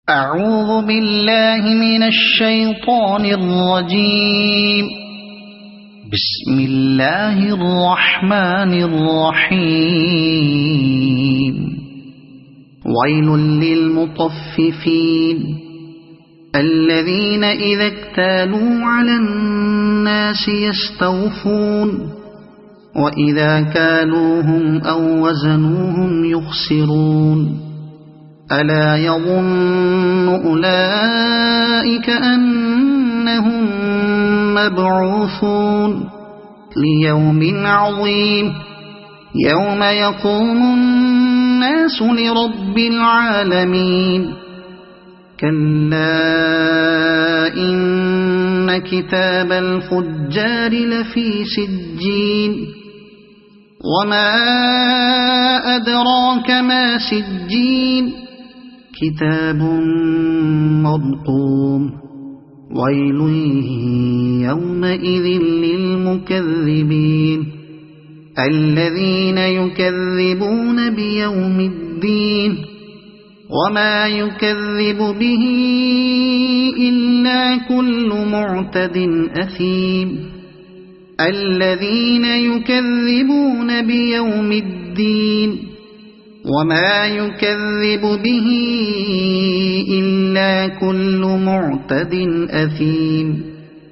أعوذ بالله من الشيطان الرجيم. بسم الله الرحمن الرحيم. ويل للمطففين الذين إذا اكتالوا على الناس يستوفون وإذا كالوهم أو وزنوهم يخسرون. ألا يظن أولئك أنهم مبعوثون ليوم عظيم يوم يقوم الناس لرب العالمين. كلا إن كتاب الفجار لفي سجين وما أدراك ما سجين كتاب مرقوم. ويل يومئذ للمكذبين الذين يكذبون بيوم الدين وما يكذب به إلا كل معتد أثيم. الذين يكذبون بيوم الدين وما يكذب به إلا كل معتد أثيم.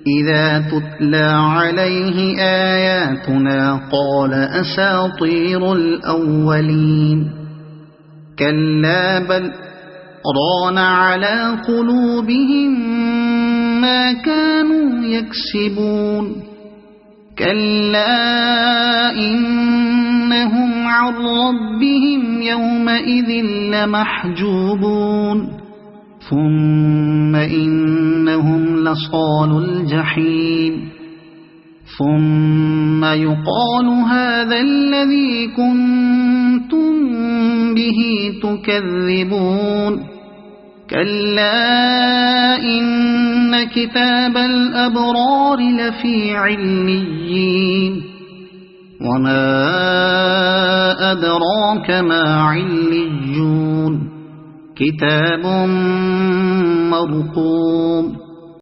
إذا تتلى عليه آياتنا قال أساطير الأولين. كلا بل ران على قلوبهم ما كانوا يكسبون. كلا إنهم عن ربهم يومئذ لمحجوبون. ثم إنهم لصال الجحيم. ثم يقال هذا الذي كنتم به تكذبون. كلا إن كتاب الأبرار لفي عليين وما أدراك ما عليون كتاب مرقوم